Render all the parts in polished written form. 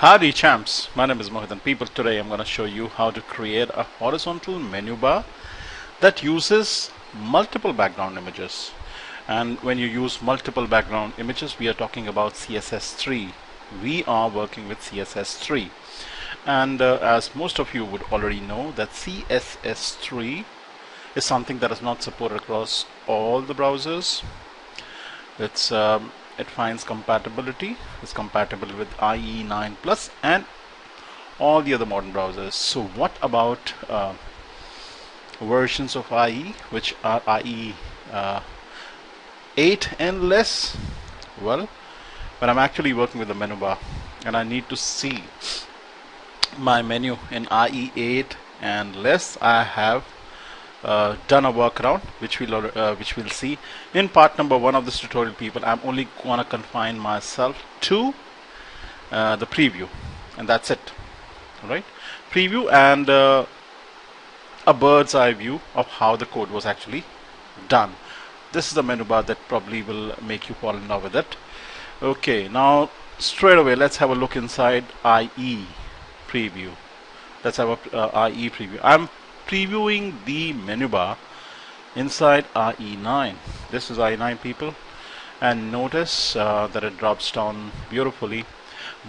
Howdy champs, my name is Mohit and people, today I'm going to show you how to create a horizontal menu bar that uses multiple background images. And when you use multiple background images, we are talking about CSS3. We are working with CSS3. And as most of you would already know, that CSS3 is something that is not supported across all the browsers. It finds compatibility. It's compatible with IE 9 Plus and all the other modern browsers. So what about versions of IE which are IE 8 and less? Well, when I'm actually working with the menu bar and I need to see my menu in IE 8 and less, I have done a workaround which we'll see in part number 1 of this tutorial. People, I'm only gonna confine myself to the preview, and that's it. All right, preview and a bird's eye view of how the code was actually done. This is the menu bar that probably will make you fall in love with it. Okay, now straight away let's have a look inside IE preview. Let's have a IE preview. I'm previewing the menu bar inside IE9. This is IE9, people, and notice that it drops down beautifully.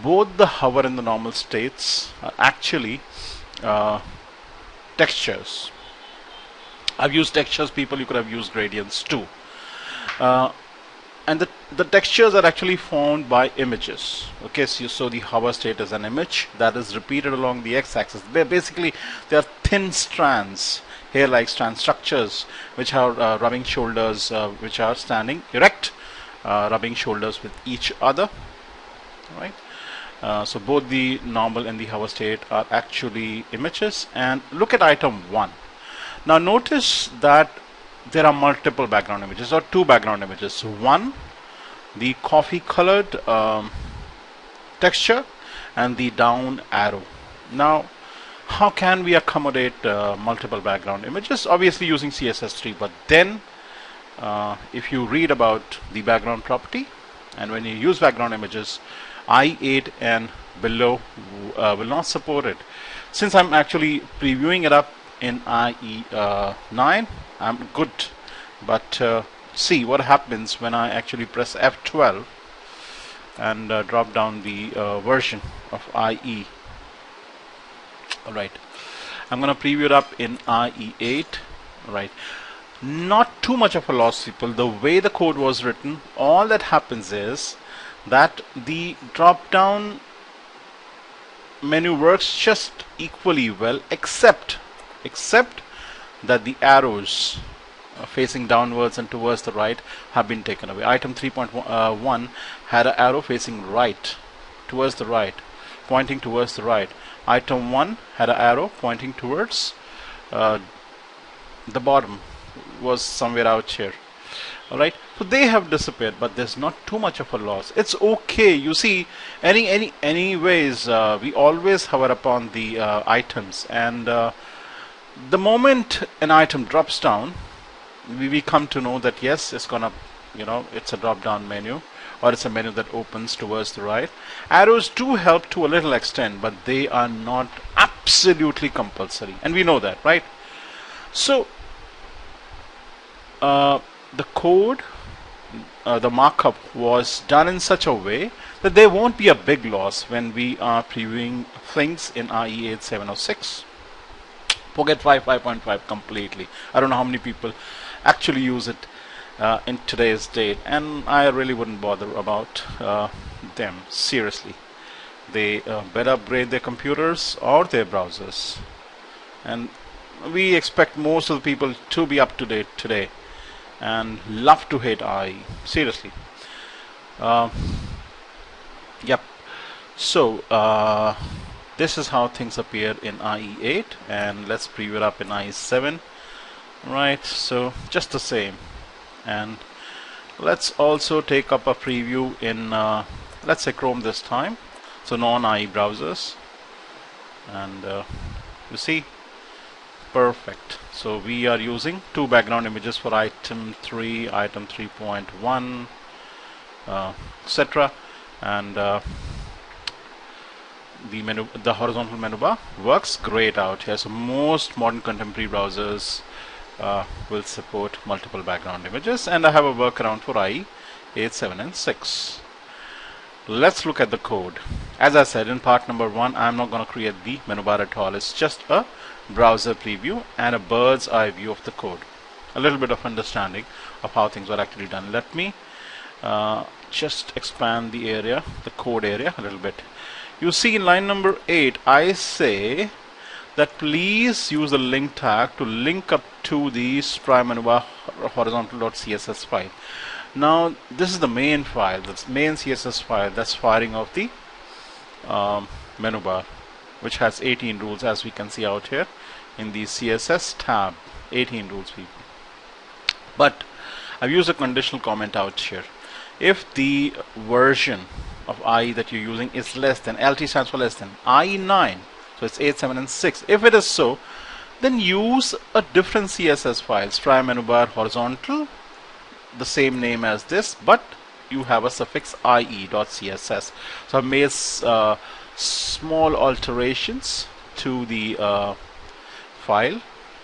Both the hover and the normal states are actually textures. I've used textures, people. You could have used gradients too. And the textures are actually formed by images. Okay, so the hover state is an image that is repeated along the x-axis. Basically, they are thin strands, hair-like strand structures, which are rubbing shoulders, which are standing erect, rubbing shoulders with each other. Right. So both the normal and the hover state are actually images. And look at item 1. Now notice that there are multiple background images, or two background images. One, the coffee colored texture, and the down arrow. Now how can we accommodate multiple background images? Obviously using CSS3, but then if you read about the background property, and when you use background images, I8 and below will not support it. Since I'm actually previewing it up in IE9, I'm good, but see what happens when I actually press F12 and drop down the version of IE. Alright, I'm gonna preview it up in IE8. Right, not too much of a loss, people. The way the code was written, all that happens is that the drop down menu works just equally well, except that the arrows facing downwards and towards the right have been taken away. Item 3.1 had an arrow facing right, towards the right, pointing towards the right. Item 1 had an arrow pointing towards the bottom, was somewhere out here. Alright, so they have disappeared, but there's not too much of a loss. It's okay. You see, anyways, we always hover upon the items, and the moment an item drops down, we come to know that yes, it's gonna, it's a drop down menu, or it's a menu that opens towards the right. Arrows do help to a little extent, but they are not absolutely compulsory, and we know that, right? So the code, the markup was done in such a way that there won't be a big loss when we are previewing things in IE8 706. Forget 5.5 completely. I don't know how many people actually use it in today's date, and I really wouldn't bother about them. Seriously, they better upgrade their computers or their browsers, and we expect most of the people to be up to date today and love to hate IE. Seriously. Yep. So this is how things appear in IE8, and let's preview it up in IE7. Right, so just the same. And let's also take up a preview in let's say Chrome this time, so non-IE browsers, and you see, perfect. So we are using two background images for item 3, item 3.1, etc. And the horizontal menu bar works great out here. So most modern contemporary browsers will support multiple background images, and I have a workaround for IE 8, 7 and 6. Let's look at the code. As I said in part number 1, I'm not going to create the menu bar at all. It's just a browser preview and a bird's eye view of the code. A little bit of understanding of how things are actually done. Let me just expand the area, the code area a little bit. You see in line number 8, I say that please use the link tag to link up to the Spry menu bar horizontal.css file. Now this is the main file, that's main CSS file that's firing off the menu bar, which has 18 rules, as we can see out here in the CSS tab. 18 rules, people. But I've used a conditional comment out here. If the version of IE that you're using is less than, LT stands for less than, IE 9, so it's 8, 7 and 6. If it is so, then use a different CSS file, Spry menu bar horizontal, the same name as this, but you have a suffix ie.css. So I've made small alterations to the file,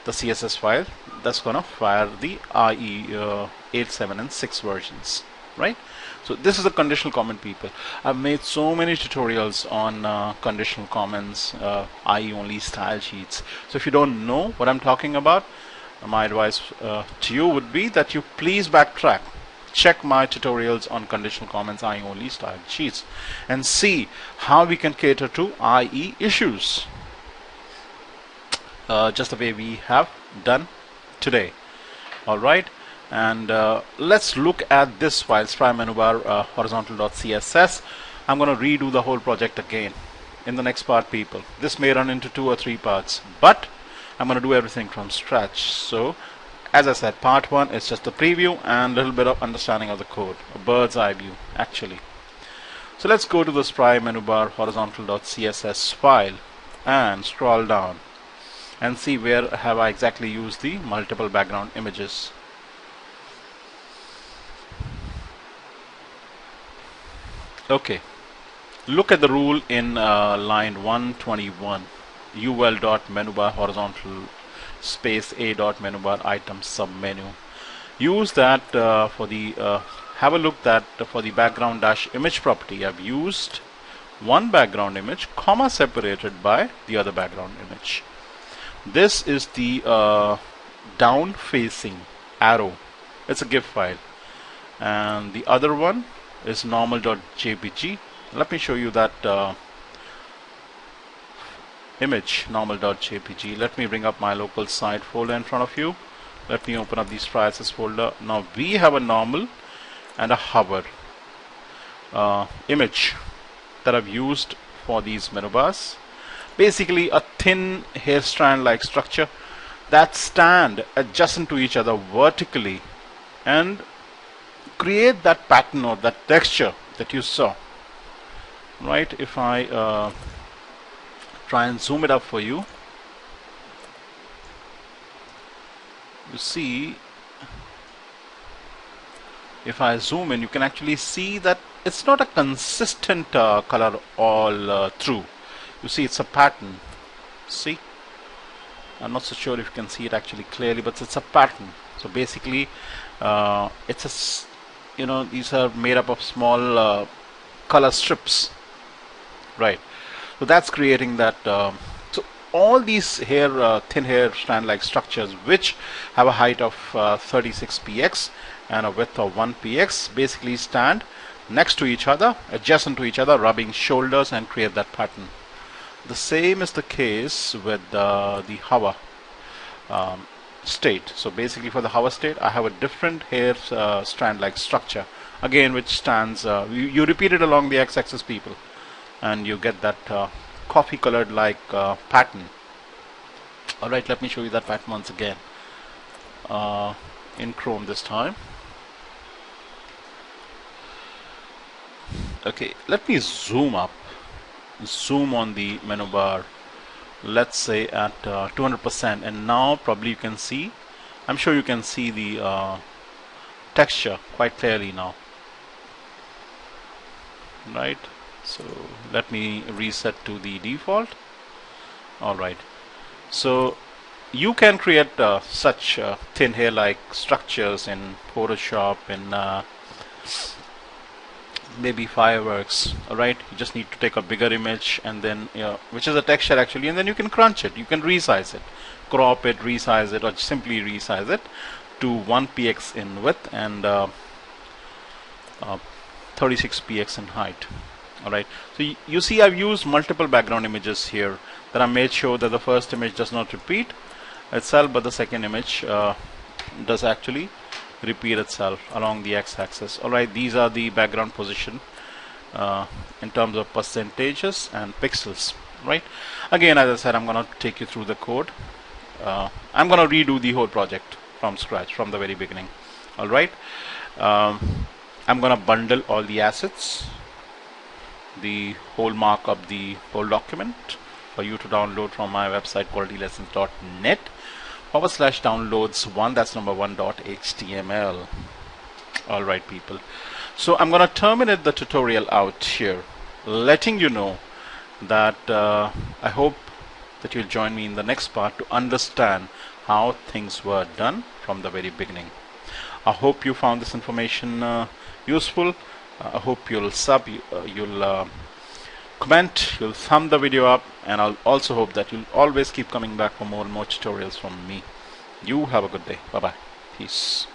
the CSS file, that's gonna fire the IE 8, 7 and 6 versions, right? So this is a conditional comment, people. I've made so many tutorials on conditional comments, IE only style sheets. So if you don't know what I'm talking about, my advice to you would be that you please backtrack, check my tutorials on conditional comments, IE only style sheets, and see how we can cater to IE issues, just the way we have done today. All right, and let's look at this file, Spry menu bar horizontal.css. I'm going to redo the whole project again in the next part, people. This may run into 2 or 3 parts, but I'm going to do everything from scratch. So as I said, part 1 is just a preview and a little bit of understanding of the code, a bird's eye view actually. So let's go to the Spry menu bar horizontal.css file and scroll down and see where have I exactly used the multiple background images. Okay, look at the rule in line 121. ul.menubar horizontal space a.menubar item submenu. Use that for the have a look that for the background dash image property. I've used one background image comma separated by the other background image. This is the down facing arrow. It's a GIF file, and the other one is normal.jpg. Let me show you that image, normal.jpg. Let me bring up my local site folder in front of you. Let me open up the Spry folder. Now we have a normal and a hover image that I've used for these menu bars. Basically a thin hair strand like structure that stand adjacent to each other vertically and create that pattern or that texture that you saw, right? If I try and zoom it up for you, you see, if I zoom in, you can actually see that it's not a consistent color all through. You see, it's a pattern. See, I'm not so sure if you can see it actually clearly, but it's a pattern. So basically it's a, these are made up of small color strips, right? So that's creating that. So all these thin hair strand like structures which have a height of 36 px and a width of 1 px basically stand next to each other, adjacent to each other, rubbing shoulders, and create that pattern. The same is the case with the hover state. So basically for the hover state, I have a different hair strand like structure again which stands, you repeat it along the x-axis, people, and you get that coffee colored like pattern. Alright, let me show you that pattern once again in Chrome this time. Okay, let me zoom up, zoom on the menu bar, let's say at 200%, and now probably you can see, I'm sure you can see the texture quite clearly now, right? So let me reset to the default. Alright, so you can create such thin hair like structures in Photoshop, in maybe fireworks. Alright, you just need to take a bigger image and then which is a texture actually, and then you can crunch it, you can resize it, crop it, resize it, or simply resize it to 1px in width and 36px in height. Alright, so you see I've used multiple background images here, that I made sure that the first image does not repeat itself, but the second image does actually repeat itself along the x-axis. Alright, these are the background position in terms of percentages and pixels. Right, again, as I said, I'm gonna take you through the code. I'm gonna redo the whole project from scratch, from the very beginning. Alright, I'm gonna bundle all the assets, the whole markup, the whole document for you to download from my website qualitylessons.net /downloads1, that's number 1.html. Alright people, so I'm gonna terminate the tutorial out here, letting you know that I hope that you'll join me in the next part to understand how things were done from the very beginning. I hope you found this information useful. I hope you'll you'll comment, you'll thumb the video up, and I'll also hope that you'll always keep coming back for more and more tutorials from me. You have a good day. Bye bye. Peace.